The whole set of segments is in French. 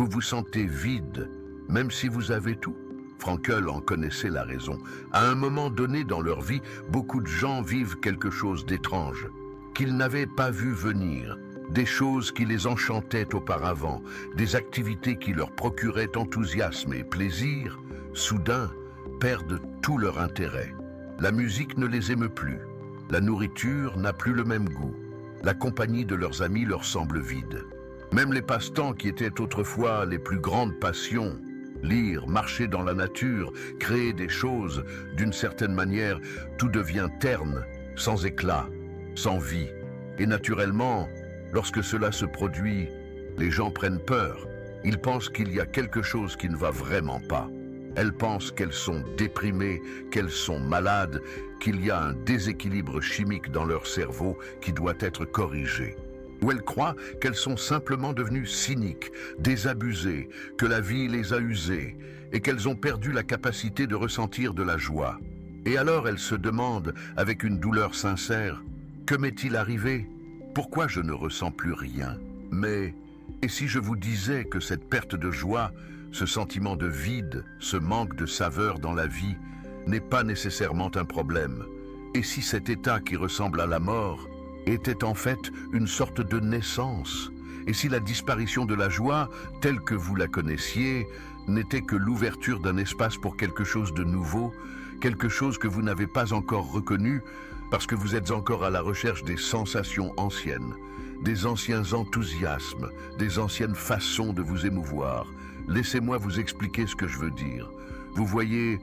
Vous vous sentez vide, même si vous avez tout. Frankel en connaissait la raison. À un moment donné dans leur vie, beaucoup de gens vivent quelque chose d'étrange, qu'ils n'avaient pas vu venir. Des choses qui les enchantaient auparavant, des activités qui leur procuraient enthousiasme et plaisir, soudain, perdent tout leur intérêt. La musique ne les émeut plus. La nourriture n'a plus le même goût. La compagnie de leurs amis leur semble vide. Même les passe-temps qui étaient autrefois les plus grandes passions, lire, marcher dans la nature, créer des choses, d'une certaine manière, tout devient terne, sans éclat, sans vie. Et naturellement, lorsque cela se produit, les gens prennent peur. Ils pensent qu'il y a quelque chose qui ne va vraiment pas. Elles pensent qu'elles sont déprimées, qu'elles sont malades, qu'il y a un déséquilibre chimique dans leur cerveau qui doit être corrigé. Ou elles croient qu'elles sont simplement devenues cyniques, désabusées, que la vie les a usées et qu'elles ont perdu la capacité de ressentir de la joie. Et alors elles se demandent, avec une douleur sincère, « Que m'est-il arrivé ? Pourquoi je ne ressens plus rien ?» Mais, et si je vous disais que cette perte de joie, ce sentiment de vide, ce manque de saveur dans la vie, n'est pas nécessairement un problème? Et si cet état qui ressemble à la mort était en fait une sorte de naissance? Et si la disparition de la joie, telle que vous la connaissiez, n'était que l'ouverture d'un espace pour quelque chose de nouveau, quelque chose que vous n'avez pas encore reconnu, parce que vous êtes encore à la recherche des sensations anciennes, des anciens enthousiasmes, des anciennes façons de vous émouvoir? Laissez-moi vous expliquer ce que je veux dire. Vous voyez,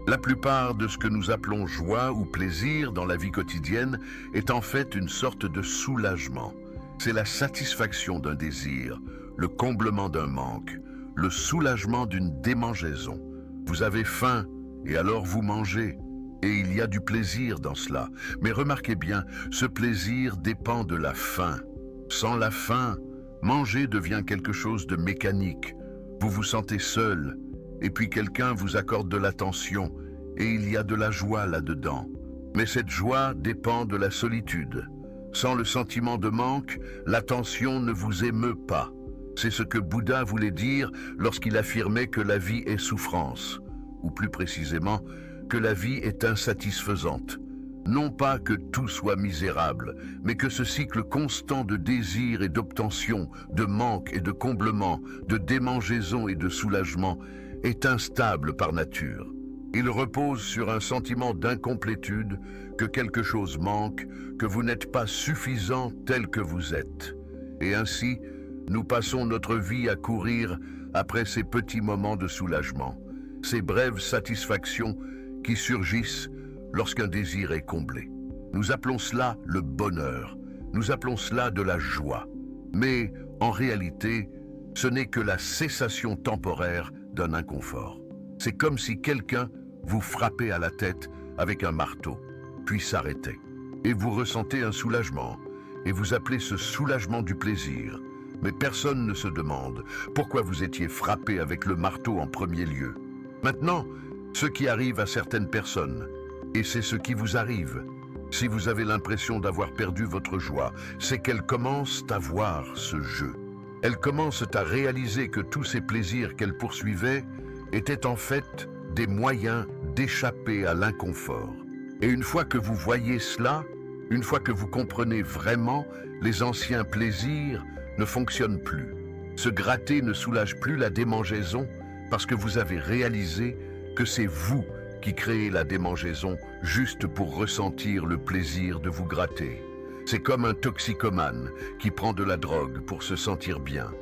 la plupart de ce que nous appelons joie ou plaisir dans la vie quotidienne est en fait une sorte de soulagement. C'est la satisfaction d'un désir, le comblement d'un manque, le soulagement d'une démangeaison. Vous avez faim et alors vous mangez. Et il y a du plaisir dans cela. Mais remarquez bien, ce plaisir dépend de la faim. Sans la faim, manger devient quelque chose de mécanique. Vous vous sentez seul, et puis quelqu'un vous accorde de l'attention, et il y a de la joie là-dedans. Mais cette joie dépend de la solitude. Sans le sentiment de manque, l'attention ne vous émeut pas. C'est ce que Bouddha voulait dire lorsqu'il affirmait que la vie est souffrance, ou plus précisément, que la vie est insatisfaisante. Non pas que tout soit misérable, mais que ce cycle constant de désir et d'obtention, de manque et de comblement, de démangeaison et de soulagement est instable par nature. Il repose sur un sentiment d'incomplétude, que quelque chose manque, que vous n'êtes pas suffisant tel que vous êtes. Et ainsi, nous passons notre vie à courir après ces petits moments de soulagement, ces brèves satisfactions qui surgissent lorsqu'un désir est comblé. Nous appelons cela le bonheur, nous appelons cela de la joie. Mais en réalité, ce n'est que la cessation temporaire d'un inconfort. C'est comme si quelqu'un vous frappait à la tête avec un marteau, puis s'arrêtait. Et vous ressentez un soulagement, et vous appelez ce soulagement du plaisir. Mais personne ne se demande pourquoi vous étiez frappé avec le marteau en premier lieu. Maintenant, ce qui arrive à certaines personnes, et c'est ce qui vous arrive, si vous avez l'impression d'avoir perdu votre joie, c'est qu'elles commencent à voir ce jeu. Elles commencent à réaliser que tous ces plaisirs qu'elles poursuivaient étaient en fait des moyens d'échapper à l'inconfort. Et une fois que vous voyez cela, une fois que vous comprenez vraiment, les anciens plaisirs ne fonctionnent plus. Se gratter ne soulage plus la démangeaison parce que vous avez réalisé que c'est vous qui créez la démangeaison juste pour ressentir le plaisir de vous gratter. C'est comme un toxicomane qui prend de la drogue pour se sentir bien.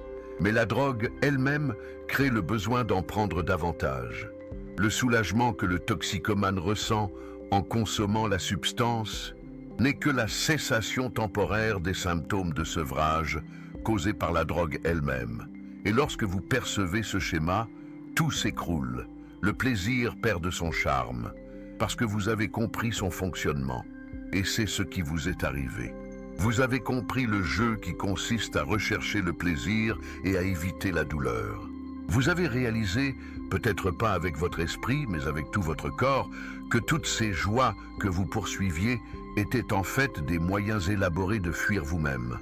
Mais la drogue elle-même crée le besoin d'en prendre davantage. Le soulagement que le toxicomane ressent en consommant la substance n'est que la cessation temporaire des symptômes de sevrage causés par la drogue elle-même. Et lorsque vous percevez ce schéma, tout s'écroule. Le plaisir perd de son charme, parce que vous avez compris son fonctionnement. Et c'est ce qui vous est arrivé. Vous avez compris le jeu qui consiste à rechercher le plaisir et à éviter la douleur. Vous avez réalisé, peut-être pas avec votre esprit, mais avec tout votre corps, que toutes ces joies que vous poursuiviez étaient en fait des moyens élaborés de fuir vous-même.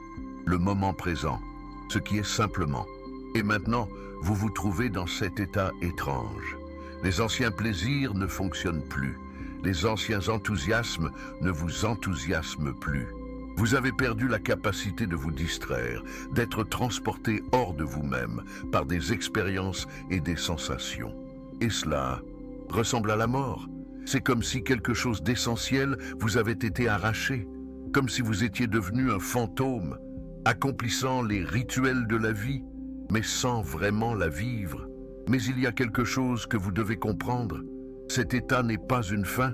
Le moment présent, ce qui est simplement Et maintenant, vous vous trouvez dans cet état étrange. Les anciens plaisirs ne fonctionnent plus. Les anciens enthousiasmes ne vous enthousiasment plus. Vous avez perdu la capacité de vous distraire, d'être transporté hors de vous-même par des expériences et des sensations. Et cela ressemble à la mort. C'est comme si quelque chose d'essentiel vous avait été arraché, comme si vous étiez devenu un fantôme, accomplissant les rituels de la vie, mais sans vraiment la vivre. Mais il y a quelque chose que vous devez comprendre. Cet état n'est pas une fin,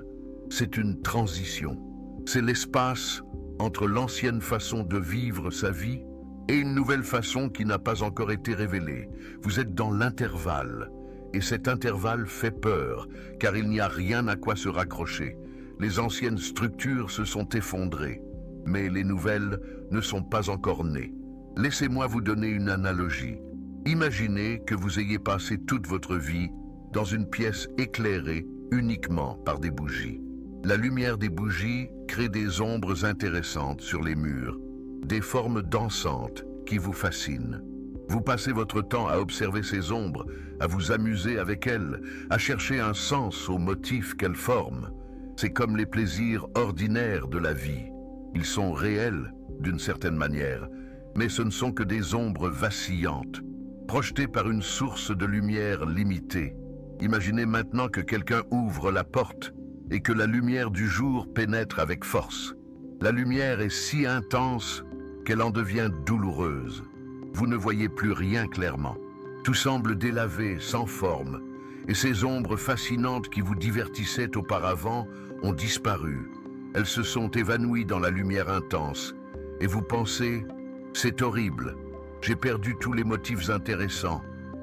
c'est une transition. C'est l'espace entre l'ancienne façon de vivre sa vie et une nouvelle façon qui n'a pas encore été révélée. Vous êtes dans l'intervalle, et cet intervalle fait peur, car il n'y a rien à quoi se raccrocher. Les anciennes structures se sont effondrées, mais les nouvelles ne sont pas encore nées. Laissez-moi vous donner une analogie. Imaginez que vous ayez passé toute votre vie dans une pièce éclairée uniquement par des bougies. La lumière des bougies crée des ombres intéressantes sur les murs, des formes dansantes qui vous fascinent. Vous passez votre temps à observer ces ombres, à vous amuser avec elles, à chercher un sens aux motifs qu'elles forment. C'est comme les plaisirs ordinaires de la vie. Ils sont réels, d'une certaine manière, mais ce ne sont que des ombres vacillantes, projetées par une source de lumière limitée. Imaginez maintenant que quelqu'un ouvre la porte et que la lumière du jour pénètre avec force. La lumière est si intense qu'elle en devient douloureuse. Vous ne voyez plus rien clairement. Tout semble délavé, sans forme, et ces ombres fascinantes qui vous divertissaient auparavant ont disparu. Elles se sont évanouies dans la lumière intense, et vous pensez « c'est horrible, j'ai perdu tous les motifs intéressants.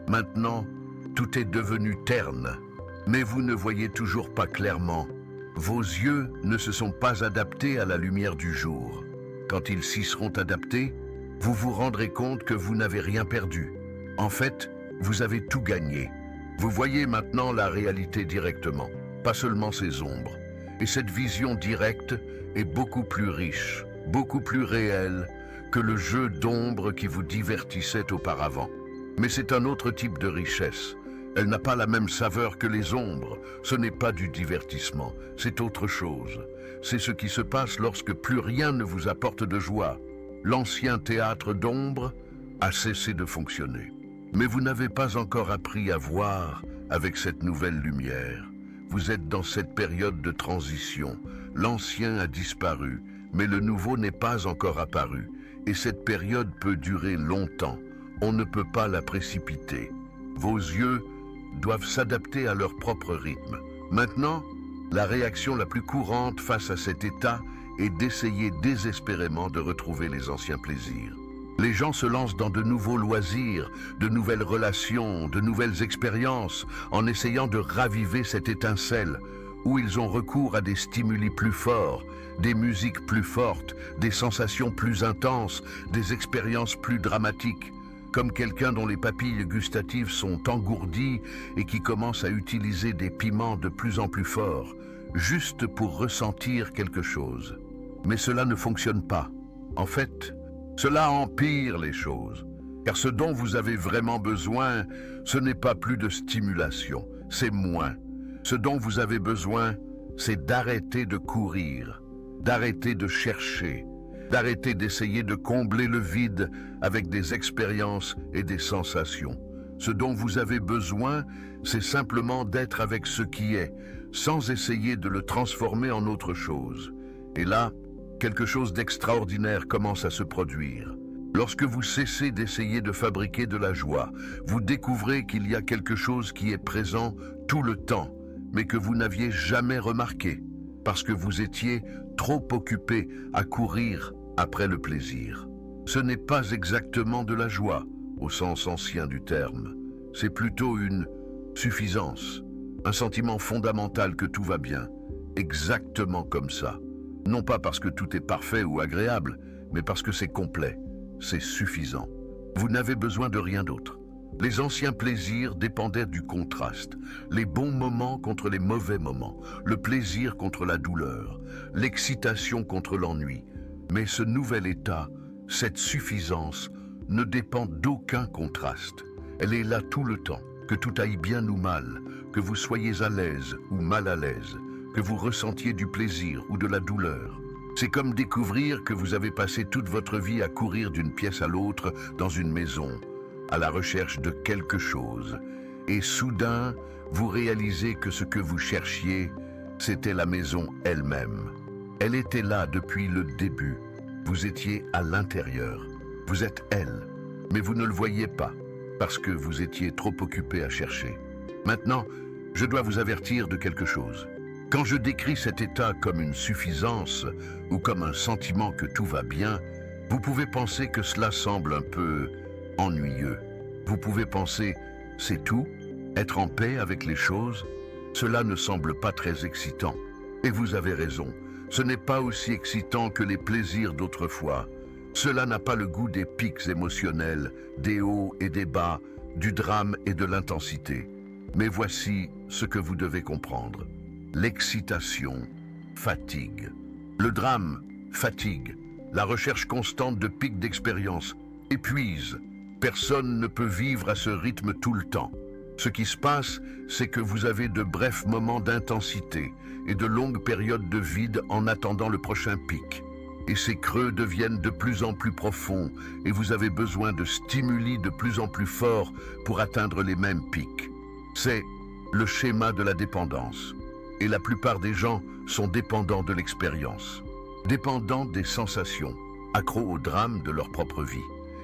Maintenant, tout est devenu terne. » Mais vous ne voyez toujours pas clairement. Vos yeux ne se sont pas adaptés à la lumière du jour. Quand ils s'y seront adaptés, vous vous rendrez compte que vous n'avez rien perdu. En fait, vous avez tout gagné. Vous voyez maintenant la réalité directement, pas seulement ces ombres. Et cette vision directe est beaucoup plus riche, beaucoup plus réelle que le jeu d'ombres qui vous divertissait auparavant. Mais c'est un autre type de richesse. Elle n'a pas la même saveur que les ombres. Ce n'est pas du divertissement, c'est autre chose. C'est ce qui se passe lorsque plus rien ne vous apporte de joie. L'ancien théâtre d'ombre a cessé de fonctionner. Mais vous n'avez pas encore appris à voir avec cette nouvelle lumière. Vous êtes dans cette période de transition. L'ancien a disparu, mais le nouveau n'est pas encore apparu. Et cette période peut durer longtemps. On ne peut pas la précipiter. Vos yeux doivent s'adapter à leur propre rythme. Maintenant, la réaction la plus courante face à cet état est d'essayer désespérément de retrouver les anciens plaisirs. Les gens se lancent dans de nouveaux loisirs, de nouvelles relations, de nouvelles expériences, en essayant de raviver cette étincelle, où ils ont recours à des stimuli plus forts, des musiques plus fortes, des sensations plus intenses, des expériences plus dramatiques. Comme quelqu'un dont les papilles gustatives sont engourdies et qui commence à utiliser des piments de plus en plus forts, juste pour ressentir quelque chose. Mais cela ne fonctionne pas. En fait, cela empire les choses. Car ce dont vous avez vraiment besoin, ce n'est pas plus de stimulation, c'est moins. Ce dont vous avez besoin, c'est d'arrêter de courir, d'arrêter de chercher, d'arrêter d'essayer de combler le vide avec des expériences et des sensations. Ce dont vous avez besoin, c'est simplement d'être avec ce qui est, sans essayer de le transformer en autre chose. Et là, quelque chose d'extraordinaire commence à se produire. Lorsque vous cessez d'essayer de fabriquer de la joie, vous découvrez qu'il y a quelque chose qui est présent tout le temps, mais que vous n'aviez jamais remarqué, parce que vous étiez trop occupé à courir après le plaisir. Ce n'est pas exactement de la joie, au sens ancien du terme. C'est plutôt une suffisance, un sentiment fondamental que tout va bien, exactement comme ça. Non pas parce que tout est parfait ou agréable, mais parce que c'est complet, c'est suffisant. Vous n'avez besoin de rien d'autre. Les anciens plaisirs dépendaient du contraste, les bons moments contre les mauvais moments, le plaisir contre la douleur, l'excitation contre l'ennui. Mais ce nouvel état, cette suffisance, ne dépend d'aucun contraste. Elle est là tout le temps, que tout aille bien ou mal, que vous soyez à l'aise ou mal à l'aise, que vous ressentiez du plaisir ou de la douleur. C'est comme découvrir que vous avez passé toute votre vie à courir d'une pièce à l'autre dans une maison, à la recherche de quelque chose. Et soudain, vous réalisez que ce que vous cherchiez, c'était la maison elle-même. Elle était là depuis le début. Vous étiez à l'intérieur. Vous êtes elle, mais vous ne le voyiez pas, parce que vous étiez trop occupé à chercher. Maintenant, je dois vous avertir de quelque chose. Quand je décris cet état comme une suffisance ou comme un sentiment que tout va bien, vous pouvez penser que cela semble un peu ennuyeux. Vous pouvez penser, c'est tout, être en paix avec les choses, cela ne semble pas très excitant. Et vous avez raison, ce n'est pas aussi excitant que les plaisirs d'autrefois. Cela n'a pas le goût des pics émotionnels, des hauts et des bas, du drame et de l'intensité. Mais voici ce que vous devez comprendre. L'excitation fatigue. Le drame fatigue. La recherche constante de pics d'expérience épuise. Personne ne peut vivre à ce rythme tout le temps. Ce qui se passe, c'est que vous avez de brefs moments d'intensité et de longues périodes de vide en attendant le prochain pic. Et ces creux deviennent de plus en plus profonds et vous avez besoin de stimuli de plus en plus forts pour atteindre les mêmes pics. C'est le schéma de la dépendance. Et la plupart des gens sont dépendants de l'expérience, dépendants des sensations, accros au drame de leur propre vie.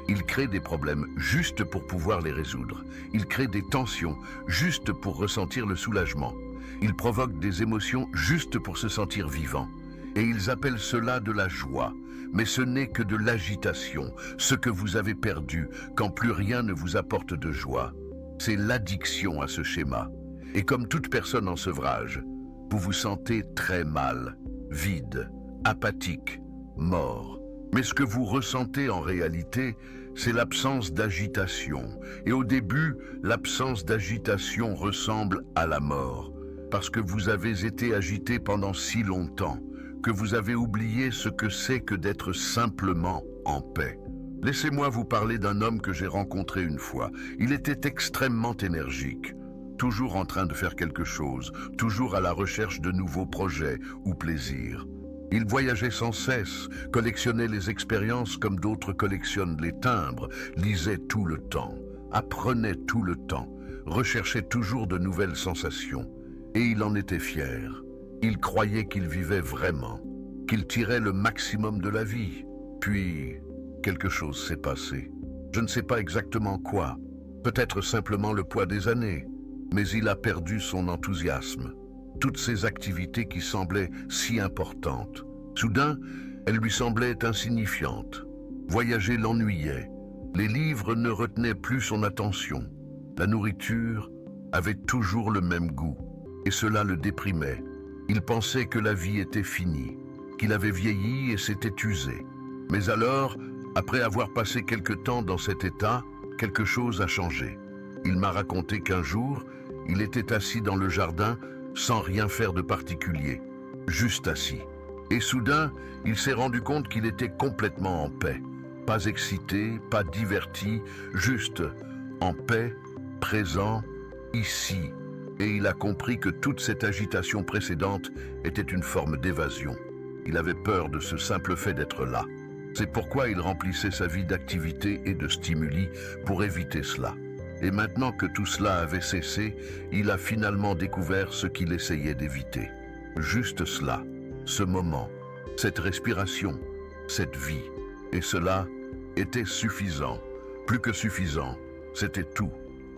Ils créent des problèmes juste pour pouvoir les résoudre. Ils créent des tensions juste pour ressentir le soulagement. Ils provoquent des émotions juste pour se sentir vivants. Et ils appellent cela de la joie. Mais ce n'est que de l'agitation, ce que vous avez perdu quand plus rien ne vous apporte de joie. C'est l'addiction à ce schéma. Et comme toute personne en sevrage, vous vous sentez très mal, vide, apathique, mort. Mais ce que vous ressentez en réalité, c'est l'absence d'agitation. Et au début, l'absence d'agitation ressemble à la mort. Parce que vous avez été agité pendant si longtemps, que vous avez oublié ce que c'est que d'être simplement en paix. Laissez-moi vous parler d'un homme que j'ai rencontré une fois. Il était extrêmement énergique. Toujours en train de faire quelque chose, toujours à la recherche de nouveaux projets ou plaisirs. Il voyageait sans cesse, collectionnait les expériences comme d'autres collectionnent les timbres, lisait tout le temps, apprenait tout le temps, recherchait toujours de nouvelles sensations. Et il en était fier. Il croyait qu'il vivait vraiment, qu'il tirait le maximum de la vie. Puis, quelque chose s'est passé. Je ne sais pas exactement quoi, peut-être simplement le poids des années. Mais il a perdu son enthousiasme, toutes ces activités qui semblaient si importantes. Soudain, elles lui semblaient insignifiantes. Voyager l'ennuyait. Les livres ne retenaient plus son attention. La nourriture avait toujours le même goût, et cela le déprimait. Il pensait que la vie était finie, qu'il avait vieilli et s'était usé. Mais alors, après avoir passé quelque temps dans cet état, quelque chose a changé. Il m'a raconté qu'un jour, il était assis dans le jardin sans rien faire de particulier, juste assis. Et soudain, il s'est rendu compte qu'il était complètement en paix. Pas excité, pas diverti, juste en paix, présent, ici. Et il a compris que toute cette agitation précédente était une forme d'évasion. Il avait peur de ce simple fait d'être là. C'est pourquoi il remplissait sa vie d'activités et de stimuli pour éviter cela. Et maintenant que tout cela avait cessé, il a finalement découvert ce qu'il essayait d'éviter. Juste cela, ce moment, cette respiration, cette vie. Et cela était suffisant, plus que suffisant, c'était tout.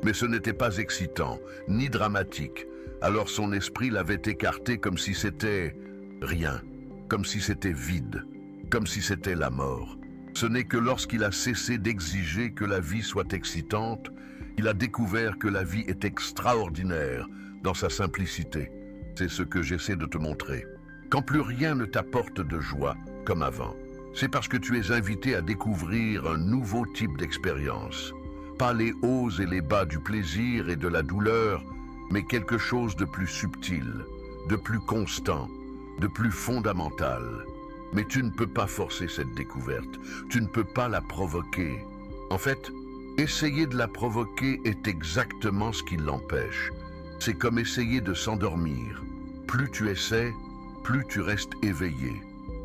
Mais ce n'était pas excitant, ni dramatique. Alors son esprit l'avait écarté comme si c'était rien, comme si c'était vide, comme si c'était la mort. Ce n'est que lorsqu'il a cessé d'exiger que la vie soit excitante, il a découvert que la vie est extraordinaire dans sa simplicité. C'est ce que j'essaie de te montrer. Quand plus rien ne t'apporte de joie, comme avant, c'est parce que tu es invité à découvrir un nouveau type d'expérience. Pas les hauts et les bas du plaisir et de la douleur, mais quelque chose de plus subtil, de plus constant, de plus fondamental. Mais tu ne peux pas forcer cette découverte, tu ne peux pas la provoquer. En fait, essayer de la provoquer est exactement ce qui l'empêche. C'est comme essayer de s'endormir. Plus tu essaies, plus tu restes éveillé.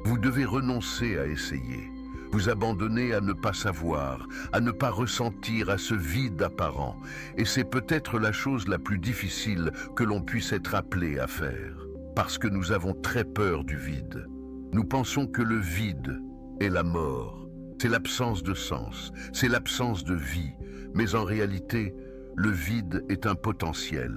Vous devez renoncer à essayer. Vous abandonner à ne pas savoir, à ne pas ressentir, à ce vide apparent. Et c'est peut-être la chose la plus difficile que l'on puisse être appelé à faire. Parce que nous avons très peur du vide. Nous pensons que le vide est la mort. C'est l'absence de sens, c'est l'absence de vie. Mais en réalité, le vide est un potentiel.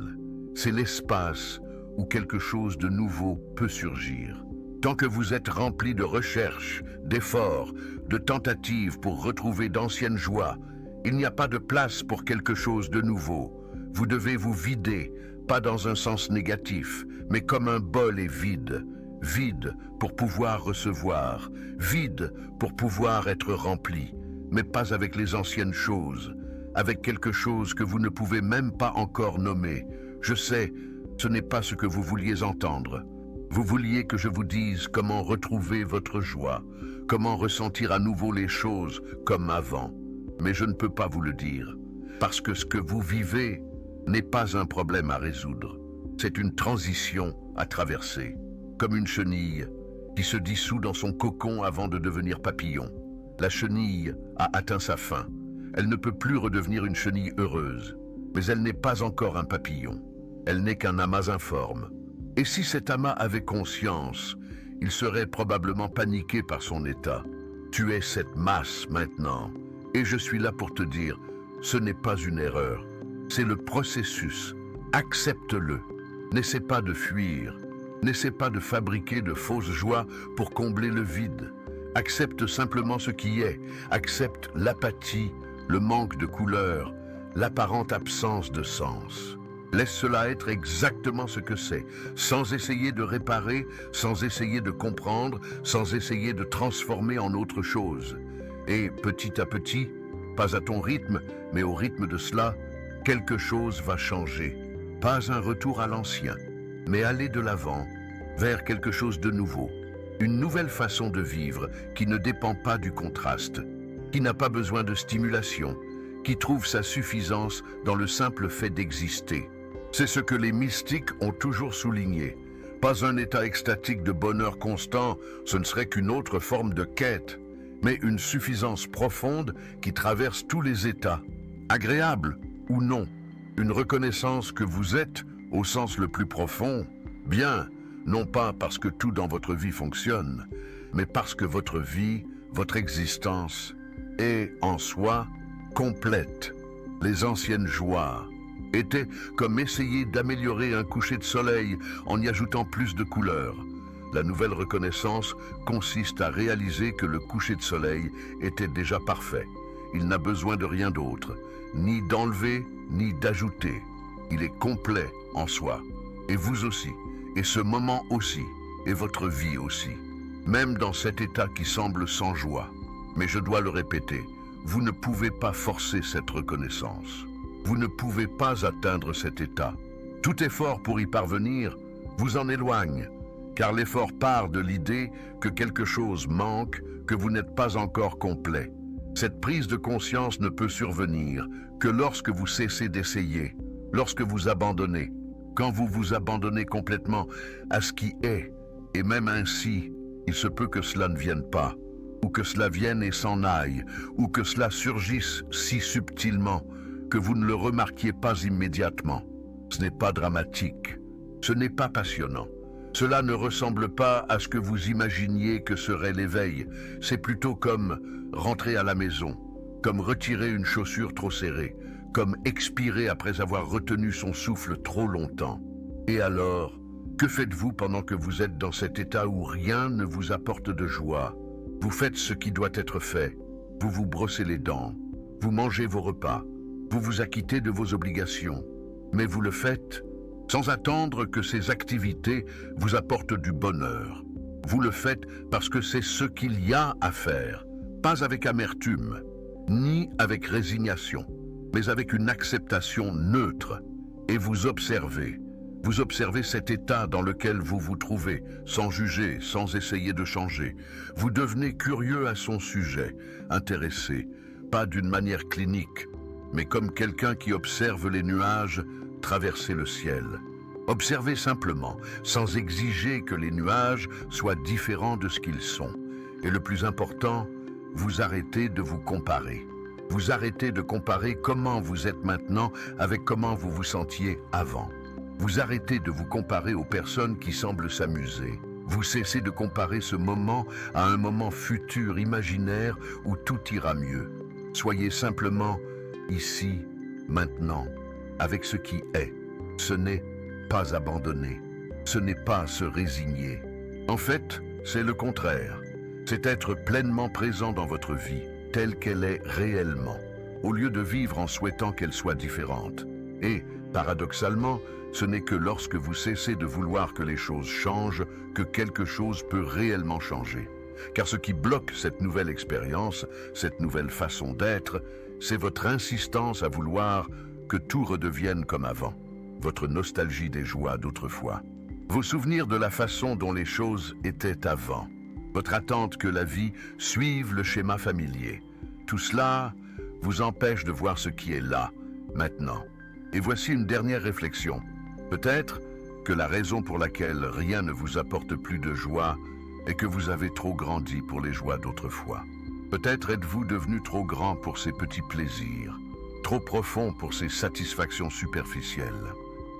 C'est l'espace où quelque chose de nouveau peut surgir. Tant que vous êtes rempli de recherches, d'efforts, de tentatives pour retrouver d'anciennes joies, il n'y a pas de place pour quelque chose de nouveau. Vous devez vous vider, pas dans un sens négatif, mais comme un bol est vide. Vide pour pouvoir recevoir, vide pour pouvoir être rempli, mais pas avec les anciennes choses, avec quelque chose que vous ne pouvez même pas encore nommer. Je sais, ce n'est pas ce que vous vouliez entendre. Vous vouliez que je vous dise comment retrouver votre joie, comment ressentir à nouveau les choses comme avant. Mais je ne peux pas vous le dire, parce que ce que vous vivez n'est pas un problème à résoudre. C'est une transition à traverser, comme une chenille qui se dissout dans son cocon avant de devenir papillon. La chenille a atteint sa fin. Elle ne peut plus redevenir une chenille heureuse, mais elle n'est pas encore un papillon. Elle n'est qu'un amas informe. Et si cet amas avait conscience, il serait probablement paniqué par son état. Tu es cette masse maintenant, et je suis là pour te dire, ce n'est pas une erreur, c'est le processus. Accepte-le. N'essaie pas de fuir, n'essaie pas de fabriquer de fausses joies pour combler le vide. Accepte simplement ce qui est, accepte l'apathie, le manque de couleur, l'apparente absence de sens. Laisse cela être exactement ce que c'est, sans essayer de réparer, sans essayer de comprendre, sans essayer de transformer en autre chose. Et petit à petit, pas à ton rythme, mais au rythme de cela, quelque chose va changer. Pas un retour à l'ancien, mais aller de l'avant, vers quelque chose de nouveau. Une nouvelle façon de vivre qui ne dépend pas du contraste, qui n'a pas besoin de stimulation, qui trouve sa suffisance dans le simple fait d'exister. C'est ce que les mystiques ont toujours souligné. Pas un état extatique de bonheur constant, ce ne serait qu'une autre forme de quête, mais une suffisance profonde qui traverse tous les états, agréable ou non. Une reconnaissance que vous êtes, au sens le plus profond, bien, non pas parce que tout dans votre vie fonctionne, mais parce que votre vie, votre existence, est en soi complète. Les anciennes joies était comme essayer d'améliorer un coucher de soleil en y ajoutant plus de couleurs. La nouvelle reconnaissance consiste à réaliser que le coucher de soleil était déjà parfait. Il n'a besoin de rien d'autre, ni d'enlever, ni d'ajouter. Il est complet en soi. Et vous aussi, et ce moment aussi, et votre vie aussi. Même dans cet état qui semble sans joie. Mais je dois le répéter, vous ne pouvez pas forcer cette reconnaissance. Vous ne pouvez pas atteindre cet état. Tout effort pour y parvenir vous en éloigne, car l'effort part de l'idée que quelque chose manque, que vous n'êtes pas encore complet. Cette prise de conscience ne peut survenir que lorsque vous cessez d'essayer, lorsque vous abandonnez. Quand vous vous abandonnez complètement à ce qui est, et même ainsi, il se peut que cela ne vienne pas, ou que cela vienne et s'en aille, ou que cela surgisse si subtilement, que vous ne le remarquiez pas immédiatement. Ce n'est pas dramatique, ce n'est pas passionnant. Cela ne ressemble pas à ce que vous imaginiez que serait l'éveil. C'est plutôt comme rentrer à la maison, comme retirer une chaussure trop serrée, comme expirer après avoir retenu son souffle trop longtemps. Et alors, que faites-vous pendant que vous êtes dans cet état où rien ne vous apporte de joie? Vous faites ce qui doit être fait. Vous vous brossez les dents, vous mangez vos repas, vous vous acquittez de vos obligations, mais vous le faites sans attendre que ces activités vous apportent du bonheur. Vous le faites parce que c'est ce qu'il y a à faire, pas avec amertume, ni avec résignation, mais avec une acceptation neutre. Et vous observez cet état dans lequel vous vous trouvez, sans juger, sans essayer de changer. Vous devenez curieux à son sujet, intéressé. pas d'une manière clinique, mais comme quelqu'un qui observe les nuages traverser le ciel. Observez simplement, sans exiger que les nuages soient différents de ce qu'ils sont. Et le plus important, vous arrêtez de vous comparer. Vous arrêtez de comparer comment vous êtes maintenant avec comment vous vous sentiez avant. Vous arrêtez de vous comparer aux personnes qui semblent s'amuser. Vous cessez de comparer ce moment à un moment futur imaginaire où tout ira mieux. Soyez simplement ici, maintenant, avec ce qui est. Ce n'est pas abandonner. Ce n'est pas se résigner. En fait, c'est le contraire. C'est être pleinement présent dans votre vie, telle qu'elle est réellement, au lieu de vivre en souhaitant qu'elle soit différente. Et, paradoxalement, ce n'est que lorsque vous cessez de vouloir que les choses changent que quelque chose peut réellement changer. Car ce qui bloque cette nouvelle expérience, cette nouvelle façon d'être, c'est votre insistance à vouloir que tout redevienne comme avant. Votre nostalgie des joies d'autrefois. Vos souvenirs de la façon dont les choses étaient avant. Votre attente que la vie suive le schéma familier. Tout cela vous empêche de voir ce qui est là, maintenant. Et voici une dernière réflexion. Peut-être que la raison pour laquelle rien ne vous apporte plus de joie est que vous avez trop grandi pour les joies d'autrefois. Peut-être êtes-vous devenu trop grand pour ces petits plaisirs, trop profond pour ces satisfactions superficielles.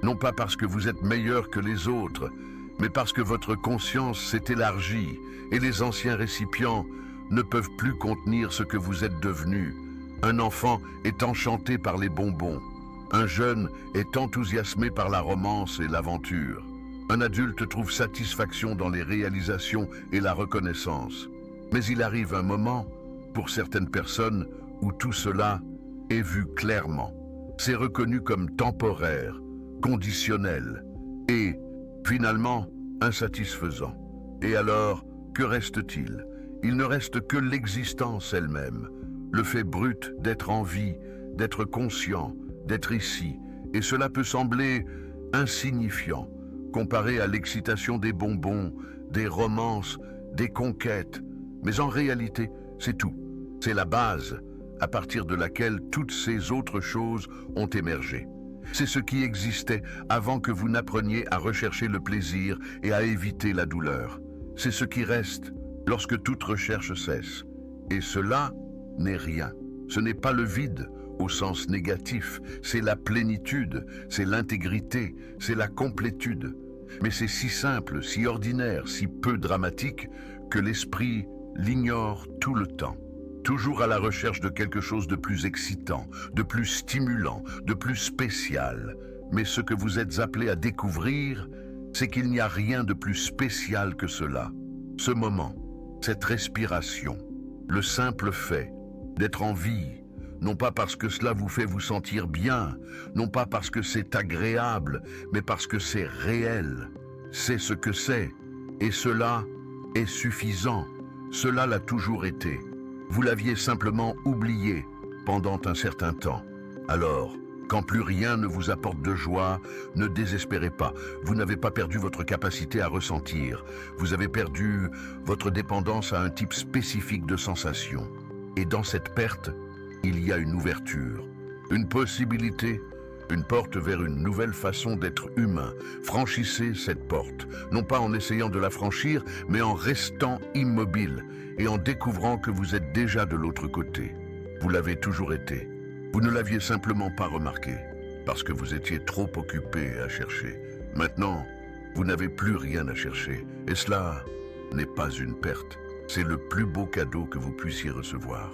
Non pas parce que vous êtes meilleur que les autres, mais parce que votre conscience s'est élargie et les anciens récipients ne peuvent plus contenir ce que vous êtes devenu. Un enfant est enchanté par les bonbons. Un jeune est enthousiasmé par la romance et l'aventure. Un adulte trouve satisfaction dans les réalisations et la reconnaissance. Mais il arrive un moment, pour certaines personnes, où tout cela est vu clairement. C'est reconnu comme temporaire, conditionnel et, finalement, insatisfaisant. Et alors, que reste-t-il? Il ne reste que l'existence elle-même, le fait brut d'être en vie, d'être conscient, d'être ici, et cela peut sembler insignifiant, comparé à l'excitation des bonbons, des romances, des conquêtes. Mais en réalité, c'est tout. C'est la base, à partir de laquelle toutes ces autres choses ont émergé. C'est ce qui existait avant que vous n'appreniez à rechercher le plaisir et à éviter la douleur. C'est ce qui reste lorsque toute recherche cesse. Et cela n'est rien. Ce n'est pas le vide au sens négatif, c'est la plénitude, c'est l'intégrité, c'est la complétude. Mais c'est si simple, si ordinaire, si peu dramatique que l'esprit l'ignore tout le temps. Toujours à la recherche de quelque chose de plus excitant, de plus stimulant, de plus spécial. Mais ce que vous êtes appelé à découvrir, c'est qu'il n'y a rien de plus spécial que cela. Ce moment, cette respiration, le simple fait d'être en vie, non pas parce que cela vous fait vous sentir bien, non pas parce que c'est agréable, mais parce que c'est réel. C'est ce que c'est, et cela est suffisant. Cela l'a toujours été. Vous l'aviez simplement oublié pendant un certain temps. Alors, quand plus rien ne vous apporte de joie, ne désespérez pas. Vous n'avez pas perdu votre capacité à ressentir. Vous avez perdu votre dépendance à un type spécifique de sensation. Et dans cette perte, il y a une ouverture, une possibilité, une porte vers une nouvelle façon d'être humain. Franchissez cette porte, non pas en essayant de la franchir, mais en restant immobile et en découvrant que vous êtes déjà de l'autre côté. Vous l'avez toujours été. Vous ne l'aviez simplement pas remarqué, parce que vous étiez trop occupé à chercher. Maintenant, vous n'avez plus rien à chercher, et cela n'est pas une perte. C'est le plus beau cadeau que vous puissiez recevoir.